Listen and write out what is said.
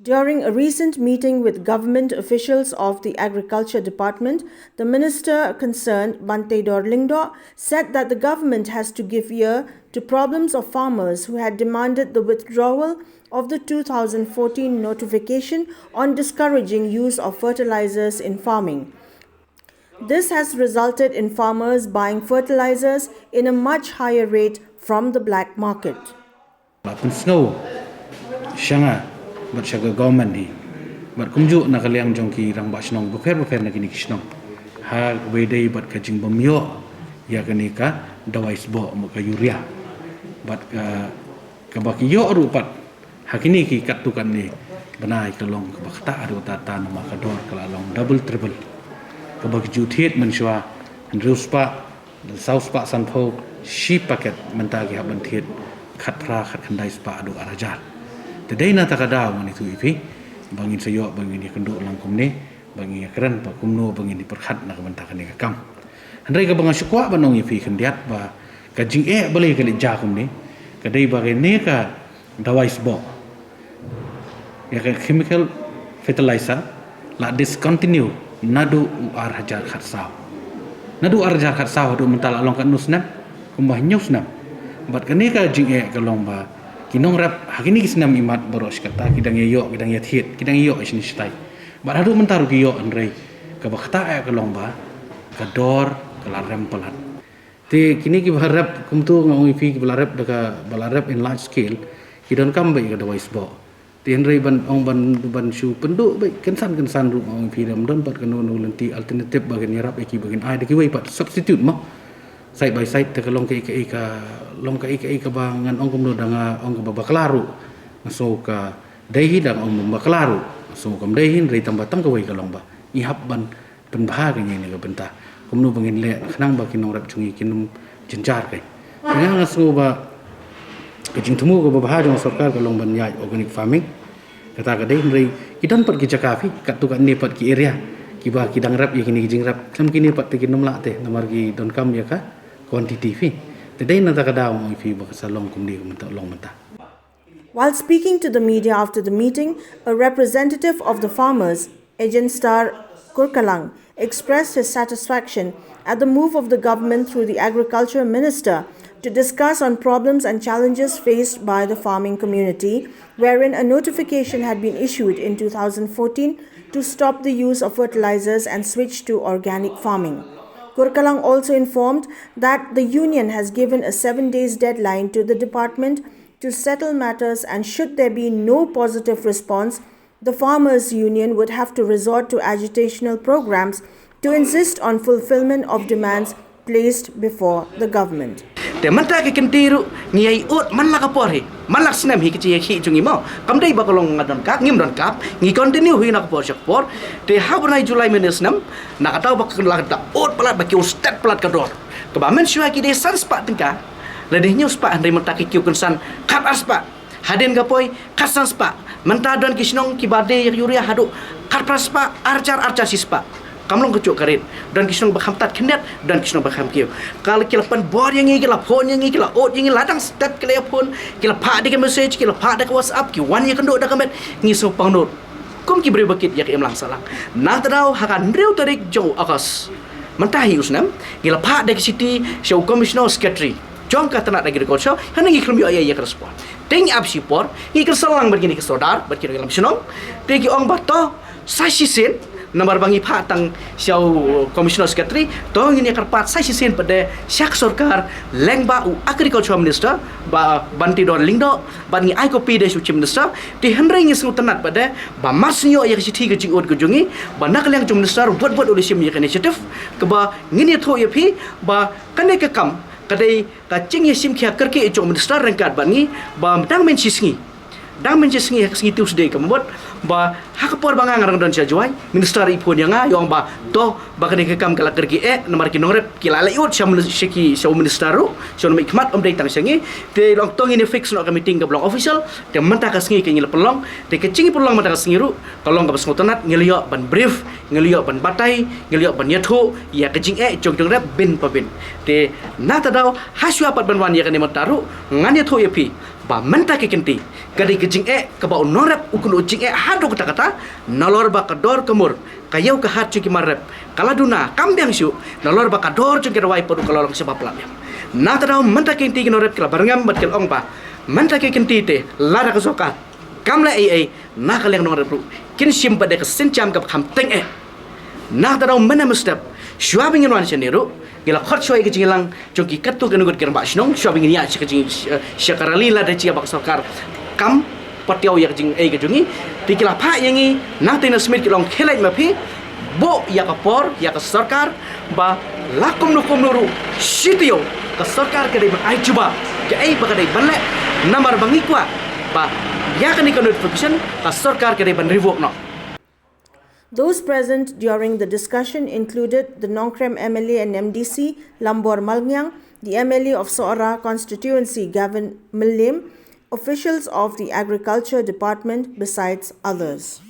During a recent meeting with government officials of the Agriculture Department, the minister concerned, Bante Dorlingdo, said that the government has to give ear to problems of farmers who had demanded the withdrawal of the 2014 notification on discouraging use of fertilizers in farming. This has resulted in farmers buying fertilizers in a much higher rate from the black market. But shaga government hi but kumju na kaliang jongki rang ba snong bufer na kini kisnong ha wedei but kajing bomyo ya kani ka dawais bo mo ka urea but ka ba yo rupat hakini ki katukan ni banai kalong ka bakta aru ta ma ka dor kala long double triple ka ba ju thiet man shwa ruspa south pa san pho shi packet menta ki haban thiet khatra khat khandai spa adu arajar today na takada man itu ipi bangin sayo bangin ni kenduk langkum ni bangin keren pa kumno bangin ni perkhat na kabentakan ni kam handai ka bang syukwa banong ipi kendiat ba kajing boleh kali jakum ni kadai bagai ni ka dawais bo ya ka chemical fertilizer la discontinue nadu ar hajar khatsau nadu ar hajar khatsau do mental along kan nusna kumbah nyusna bat kani ka jing kalong ba kinong rap hakini kisnam imat boros kata kidang yo kidang yathit kidang yo isni stai bar hadu mentaru ki yo andrei ka bakta ka lomba ka dor kala rempalat te kini ki harap kumtu ngau fi ki balarap daga balarap in large scale kidon kam bai ka dawais bo te andrei ban ong ban shu penduk bai kensan ru ngau fi dam don pat kanu lenti alternative bagian yarap eki bagian ai deki wai pat substitute mo side by side te kalong ka long ka bangan ong kumno danga ong ka baklaru so ka dehi dang ong baklaru so kam dehin rei tambah tang ka wei kalong ba ihap ban penbahaga ni ka benta kumno bangin le khnang ba kinong rap chungi kinum jenjar kai nga so ba kajing tumu ka bahaga ng sarkar kalong ban yai organic farming kata ka dehin rei kidan pat ki jakafi katukan ni pat ki area ki ba kidang rap ya kini jing rap kam kini pat te kinum la te namar ki don kam ya ka quantity fi today na takada mo fi ba sa long kumdi long mata. While speaking to the media after the meeting, a representative of the farmers, Agent Star Kurkalang, expressed his satisfaction at the move of the government through the agriculture minister to discuss on problems and challenges faced by the farming community, wherein a notification had been issued in 2014 to stop the use of fertilizers and switch to organic farming. Kurkalang also informed that the union has given a 7 days deadline to the department to settle matters, and should there be no positive response, the farmers' union would have to resort to agitational programs to insist on fulfillment of demands placed before the government. Te manta ke kentiru ngiai ut man la kapor hi man lak snam hi ki hi chungi mo kam dei ba kolong ngadon kap ngim don kap ngi continue hui na kapor sekpor te habnai julai menes nam na katau ba la da ut palat ba ki stat palat kador ke ba men syua ki de san spa tingka la de nyus pa andai manta ki kun san kat aspa haden gapoi kasan spa manta don ki snong ki bade yuria hadu kat praspa arcar sispa kamlong kecuk karit dan kisnong bakham tat kendet dan kisnong bakham kiu kalau kila pan bor yang ngi kila phone yang ngi kila ot yang ngi ladang stat kila phone kila pha de message kila pha de whatsapp ki wan yang kendo da kamet ngi so pangnot kum ki bre bakit yak emlang salang na tadau hakan reu tarik jo akas mentahi usnam kila pha de city show commissioner secretary jong ka tanat agriculture han ngi krum yo ya respond ting up support ngi kersalang begini ke saudar berkira dalam senong tegi ong bato sashi sen nomor bangi pha tang siau commissioner secretary to ngini karpat sai sisen pada syak sarkar lengba u agriculture minister ba Bante Dorlingdo ban ngi ai copy de su minister ti henry ngi su tenat pada ba masnyo ya sithi ke jingot gujungi ba nak leng minister buat oleh sim ya initiative ke ba ngini tho ya phi ba kane ke kam kadai ka ching ya sim khia karke jo minister rangkat ban ngi ba dang men sisngi dang men sisngi hak singi tuesday ke membuat ba hakapor bangang rang don juai minister ipun yang yong ba to ba kene ke kam kala kergi nomor ki nongrep kila la yut syam seki syau minister ru syau mi khmat om dei tang sengi te long tong ini fix no ka meeting ka blong official te menta ka sengi ke ngil pelong te ke cingi pelong menta ka sengi ru kalong ka basngo tanat ngilio ban brief ngilio ban batai ngilio ban yatho ya ke jing jong jong rep bin pa bin te na ta dau haswa pat ban wan ya ka ni mataru ngan yatho ya pi ba menta ke kenti kadi ke jing ke ba norep ukun ujing hado kata nalor ba kador kemur kayau ke hat ki marep kala duna kambiang syu nalor ba kador jing ke wai podu kalorong sebab lam na tadau menta ke kenti norep kala barangam bat kel ong ba menta ke kenti te lara ka sokat kamla ai na kaliang norep kin simpa de ke sencam ka kham teng na tadau mena mustap syuabing wan seniru gila khot shoy ke jingilang jongki katu ke nugut gerba snong syuabing ya ke jing syakarali la de cia bak sarkar kam patiau ya jing ke jungi tikila pha yangi na tena smith kilong khelai ma phi bo ya ka por ya ka sarkar ba lakum nukum nuru sitio ka sarkar ke dei ai cuba ke ai ba dei banle namar bangi kwa ba ya ka ni ka notification ka sarkar ke dei ban revoke no. Those present during the discussion included the Nongkrem MLA and MDC, Lambor Malngyang, the MLA of Soara constituency, Gavin Millim, officials of the Agriculture Department, besides others.